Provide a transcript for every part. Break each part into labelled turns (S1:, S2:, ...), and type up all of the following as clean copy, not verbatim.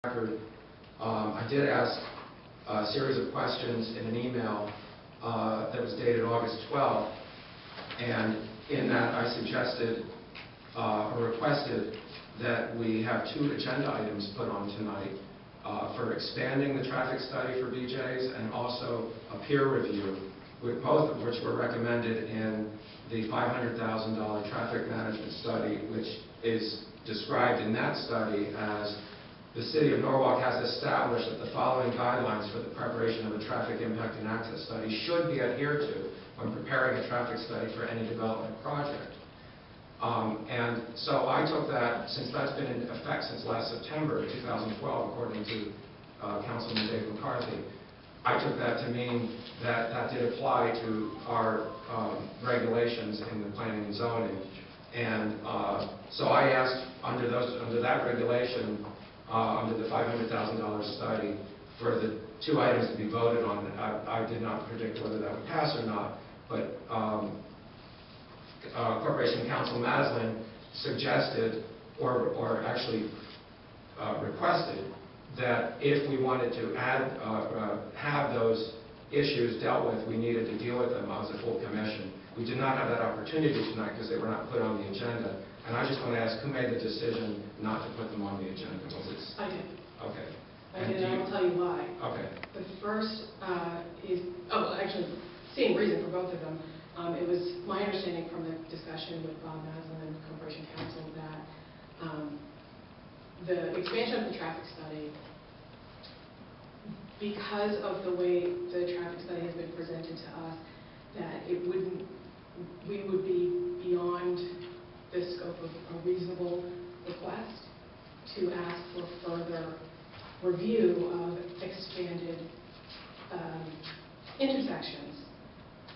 S1: record, I did ask a series of questions in an email that was dated August 12th, and in that I suggested or requested that we have 2 agenda items put on tonight for expanding the traffic study for BJ's and also a peer review, with both of which were recommended in the $500,000 traffic management study, which is described in that study as the City of Norwalk has established that the following guidelines for the preparation of a traffic impact and access study should be adhered to when preparing a traffic study for any development project. And so I took that, since that's been in effect since last September 2012, according to Councilman Dave McCarthy, I took that to mean that that did apply to our regulations in the planning and zoning. And so I asked under that regulation, under the $500,000 study, for the 2 items to be voted on. I did not predict whether that would pass or not, but Corporation Counsel Maslin suggested, or actually requested, that if we wanted to have those issues dealt with, we needed to deal with them as a full commission. We did not have that opportunity tonight because they were not put on the agenda. And I just want to ask, who made the decision not to put them on the agenda? Was it?
S2: I did.
S1: Okay.
S2: I did, and I will tell you why.
S1: Okay.
S2: The first is, actually, same reason for both of them. It was my understanding from the discussion with Bob Maslin and Corporation Counsel that the expansion of the traffic study, because of the way the traffic study has been presented to us, that we would be beyond the scope of a reasonable request to ask for further review of expanded intersections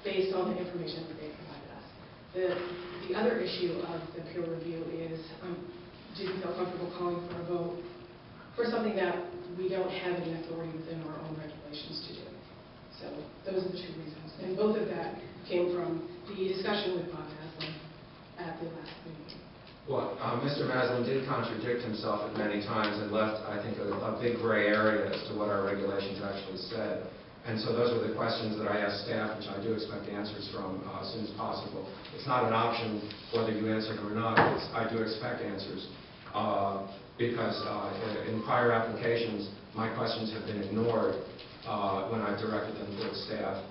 S2: based on the information that they provided us. The other issue of the peer review is, didn't feel comfortable calling for a vote for something that we don't have any authority within our own regulations to do. So those are the 2 reasons. And both of that came from the discussion with Bob Maslin at the last meeting.
S1: Well, Mr. Maslin did contradict himself at many times and left, I think, a big gray area as to what our regulations actually said. And so those were the questions that I asked staff, which I do expect answers from as soon as possible. It's not an option whether you answer them or not. I do expect answers because in prior applications, my questions have been ignored when I've directed them to staff.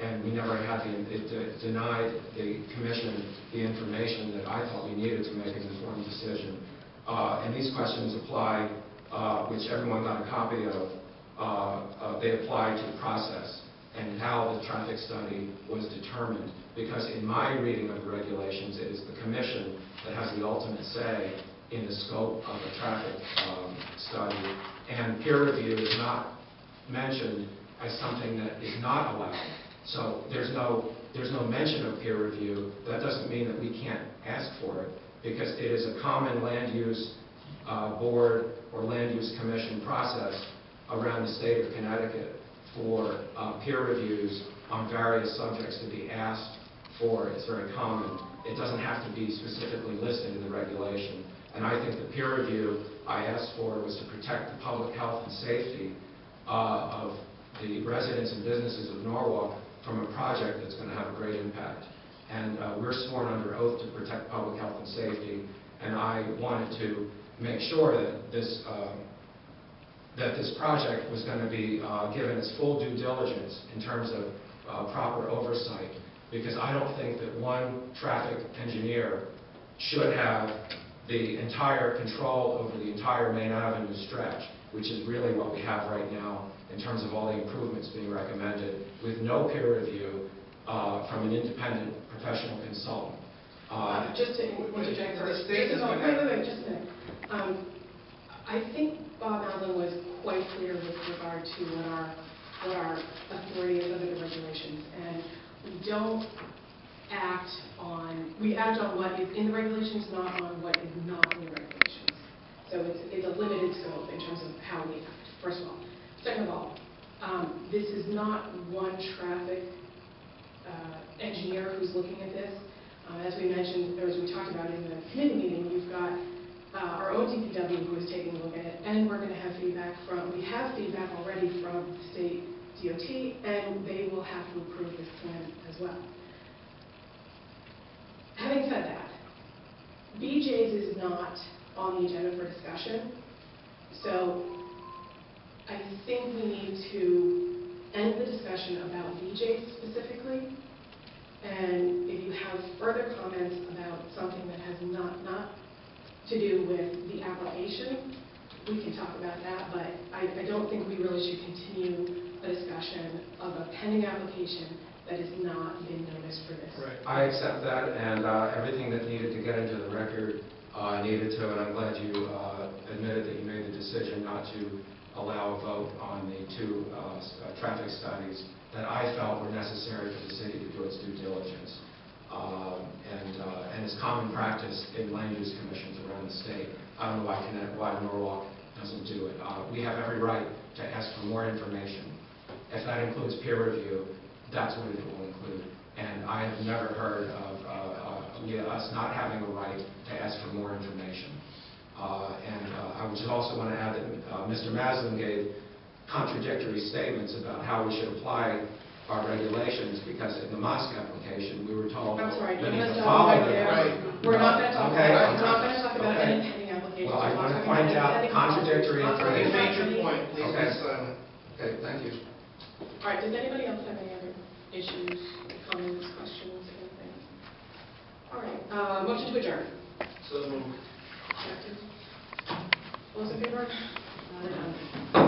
S1: And we never had it denied the commission the information that I thought we needed to make an informed decision. And these questions apply, which everyone got a copy of, they apply to the process and how the traffic study was determined. Because in my reading of the regulations, it is the commission that has the ultimate say in the scope of a traffic study. And peer review is not mentioned as something that is not allowed. So there's no mention of peer review. That doesn't mean that we can't ask for it, because it is a common land use board or land use commission process around the state of Connecticut for peer reviews on various subjects to be asked for. It's very common. It doesn't have to be specifically listed in the regulation. And I think the peer review I asked for was to protect the public health and safety of the residents and businesses of Norwalk from a project that's going to have a great impact. And we're sworn under oath to protect public health and safety, and I wanted to make sure that this project was going to be given its full due diligence in terms of proper oversight, because I don't think that one traffic engineer should have the entire control over the entire Main Avenue stretch, which is really what we have right now in terms of all the improvements being recommended, with no peer review from an independent professional consultant.
S2: Just to interject first. Wait, just a minute. I think Bob Maslin was quite clear with regard to what our authority is under the regulations, and we act on what is in the regulations, not on what is not in the regulations. So it's a limited scope in terms of how we act, first of all. Second of all, this is not one traffic engineer who's looking at this. As we mentioned, or as we talked about in the committee meeting, you've got our own DPW who is taking a look at it, and we're going to have feedback we have feedback already from the state DOT, and they will have to approve this plan as well. Having said that, BJ's is not on the agenda for discussion, so I think we need to end the discussion about BJ's specifically, and if you have further comments about something that has not to do with the application, we can talk about that, but I don't think we really should continue a discussion of a pending application that has not been noticed for this.
S1: Right. I accept that, and everything that needed to get into the record needed to, and I'm glad you admitted that you made the decision not to allow a vote on the two traffic studies that I felt were necessary for the city to do its due diligence. And it's common practice in land use commissions around the state. I don't know why Norwalk doesn't do it. We have every right to ask for more information. If that includes peer review, that's what it will include. And I have never heard of us not having a right to ask for more information. I would just also want to add that Mr. Maslin gave contradictory statements about how we should apply our regulations, because in the mosque application, we were told
S2: I'm sorry,
S1: that
S2: you
S1: to
S2: must
S1: follow
S2: right
S1: the
S2: there.
S1: right.
S2: We're not going to talk
S1: Okay,
S2: about we're not going to talk about
S1: okay.
S2: any pending applications.
S1: Well, I
S2: We're
S1: want to
S2: talking
S1: point
S2: about
S1: out
S2: pending
S1: contradictory
S2: policies.
S3: You
S1: information.
S3: made your point, please
S1: Okay.
S3: be silent.
S1: Okay, thank you.
S2: All right, does anybody else have any other issues, comments, questions, anything? All right, motion to adjourn.
S3: So moved.
S2: Second. All those in favor? We're done.